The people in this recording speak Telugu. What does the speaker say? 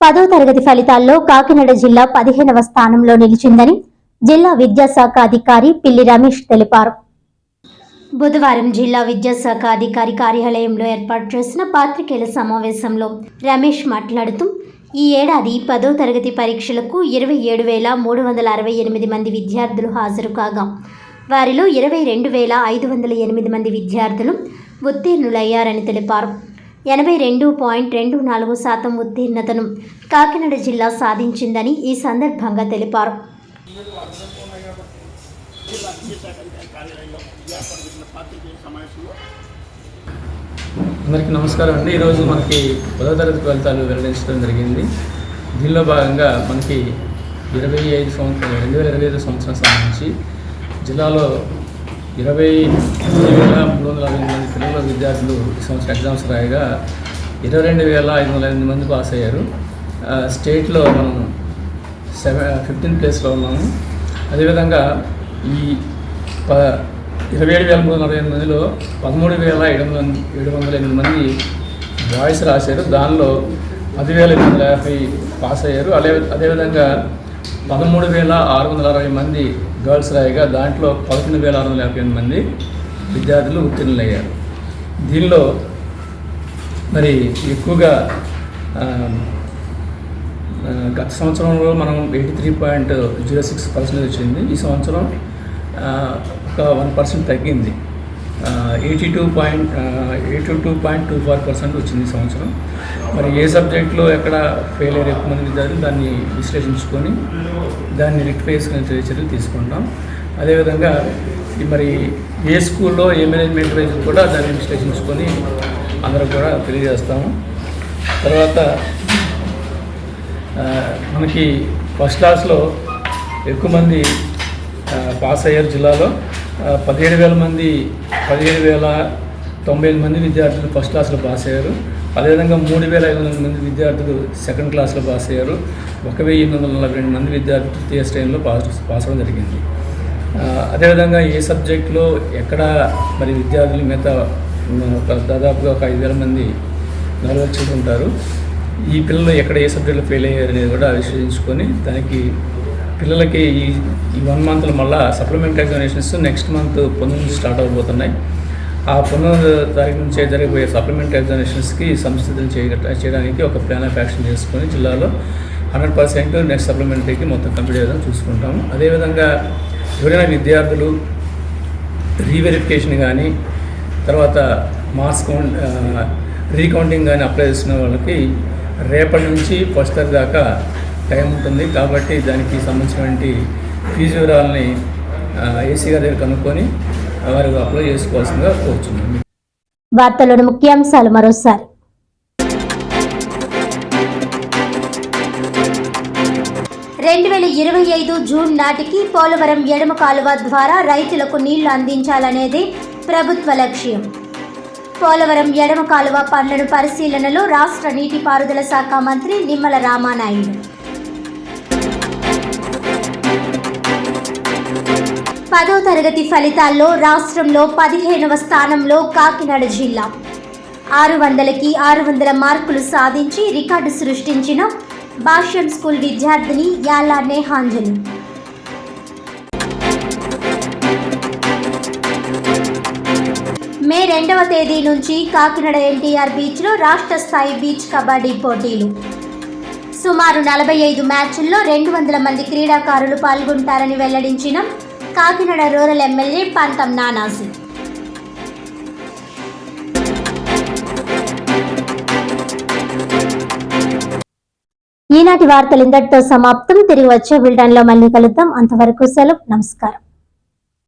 10వ తరగతి ఫలితాల్లో కాకినాడ జిల్లా 15వ స్థానంలో నిలిచిందని జిల్లా విద్యాశాఖ అధికారి పిల్లి రమేష్ తెలిపారు. బుధవారం జిల్లా విద్యాశాఖ అధికారి కార్యాలయంలో ఏర్పాటు చేసిన పాత్రికేయుల సమావేశంలో రమేష్ మాట్లాడుతూ, ఈ ఏడాది 10వ తరగతి పరీక్షలకు 27,368 మంది విద్యార్థులు హాజరు కాగా వారిలో 22,508 మంది విద్యార్థులు ఉత్తీర్ణులయ్యారని తెలిపారు. 82.24% ఉత్తీర్ణతను కాకినాడ జిల్లా సాధించిందని ఈ సందర్భంగా తెలిపారు. అందరికీ నమస్కారం అండి. ఈరోజు మనకి 10వ తరగతి ఫలితాలు వెల్లడించడం జరిగింది. దీనిలో భాగంగా మనకి 2025 సంవత్సరం సంబంధించి జిల్లాలో 23,360 మంది పిల్లల విద్యార్థులు ఈ సంవత్సరం ఎగ్జామ్స్ రాయగా 22,508 మంది పాస్ అయ్యారు. స్టేట్లో మనం 15th ప్లేస్లో ఉన్నాము. అదేవిధంగా ఈ 27,348 మందిలో 13,708 మంది బాయ్స్ రాశారు. దానిలో 10,850 పాస్ అయ్యారు. అదేవిధంగా 13,660 మంది గర్ల్స్ రాయగా దాంట్లో 11,658 మంది విద్యార్థులు ఉత్తీర్ణులయ్యారు. దీనిలో మరి ఎక్కువగా గత సంవత్సరంలో మనం 83.06% వచ్చింది. ఈ సంవత్సరం ఒక 1% తగ్గింది. 82.24% వచ్చింది ఈ సంవత్సరం. మరి ఏ సబ్జెక్ట్లో ఎక్కడ ఫెయిల్ అయ్యే ఎక్కువ మంది విద్యార్థులు దాన్ని విశ్లేషించుకొని దాన్ని రెక్టిఫై చేసుకునే చర్యలు తీసుకుంటాం. అదేవిధంగా మరి ఏ స్కూల్లో ఏ మేనేజ్మెంట్ వైజ్ కూడా దాన్ని విశ్లేషించుకొని అందరూ కూడా తెలియజేస్తాము. తర్వాత మనకి ఫస్ట్ క్లాస్లో ఎక్కువ మంది పాస్ అయ్యారు. జిల్లాలో 17,098 మంది విద్యార్థులు ఫస్ట్ క్లాస్లో పాస్ అయ్యారు. అదేవిధంగా 3,500 మంది విద్యార్థులు సెకండ్ క్లాస్లో పాస్ అయ్యారు. 1,842 మంది విద్యార్థులు తృతీయ శ్రేణిలో పాస్ అవ్వడం జరిగింది. అదేవిధంగా ఏ సబ్జెక్టులో ఎక్కడ మరి విద్యార్థులు మిగతా దాదాపుగా ఒక 5,000 మంది నెరవేర్చుకుంటూ ఉంటారు. ఈ పిల్లలు ఎక్కడ ఏ సబ్జెక్టులో ఫెయిల్ అయ్యారు అనేది కూడా విశ్లేషించుకొని దానికి పిల్లలకి ఈ 1 మంత్లో మళ్ళీ సప్లిమెంటరీ ఎగ్జామినేషన్స్ నెక్స్ట్ మంత్ 19 నుంచి స్టార్ట్ అవబోతున్నాయి. ఆ 19వ తారీఖు నుంచే జరిగిపోయే సప్లిమెంటరీ ఎగ్జామినేషన్స్కి సంసిద్ధం చేయడానికి ఒక ప్లాన్ ఆఫ్ యాక్షన్ చేసుకొని జిల్లాలో 100% నెక్స్ట్ సప్లిమెంటరీకి మొత్తం కంప్లీట్ చేయడం చూసుకుంటాము. అదేవిధంగా ఎవరైనా విద్యార్థులు రీవెరిఫికేషన్ కానీ తర్వాత మార్క్స్ రీకౌంటింగ్ కానీ అప్లై చేసిన వాళ్ళకి రేపటి నుంచి 1st తారీఖు దాకా టైం ఉంటుంది. కాబట్టి దానికి సంబంధించినటువంటి ఫీజు వివరాలని ఏసీ గారి దగ్గర కనుక్కొని వారు అప్లై చేసుకోవాల్సిందిగా కోరుచున్నాను. వార్తలోని ముఖ్యాంశాలు మరోసారి. జూన్ నాటికి పోలవరం ఎడమ కాలువ ద్వారా రైతులకు నీళ్లు అందించాలనేది ప్రభుత్వ లక్ష్యం. పోలవరం ఎడమ కాలువ పనులను పరిశీలనలో రాష్ట్ర నీటిపారుదల శాఖ మంత్రి నిమ్మల రామానాయుడు. 10వ తరగతి ఫలితాల్లో రాష్ట్రంలో 15వ స్థానంలో కాకినాడ జిల్లా. 600కి 600 మార్కులు సాధించి రికార్డు సృష్టించిన భాష్యం స్కూల్ విద్యార్థిని యాలా నేహాంజలి. మే 2వ తేదీ నుంచి కాకినాడ ఎన్టీఆర్ బీచ్లో రాష్ట్ర స్థాయి బీచ్ కబడ్డీ పోటీలు. సుమారు 45 మ్యాచ్ల్లో 200 మంది క్రీడాకారులు పాల్గొంటారని వెల్లడించిన కాకినాడ రూరల్ ఎమ్మెల్యే పంతం నానాజీ. ఈనాటి వార్తలు ఇంతటితో సమాప్తం. తిరిగి వచ్చే బులెటిన్లో మళ్ళీ కలుద్దాం. అంతవరకు సెలవు. నమస్కారం.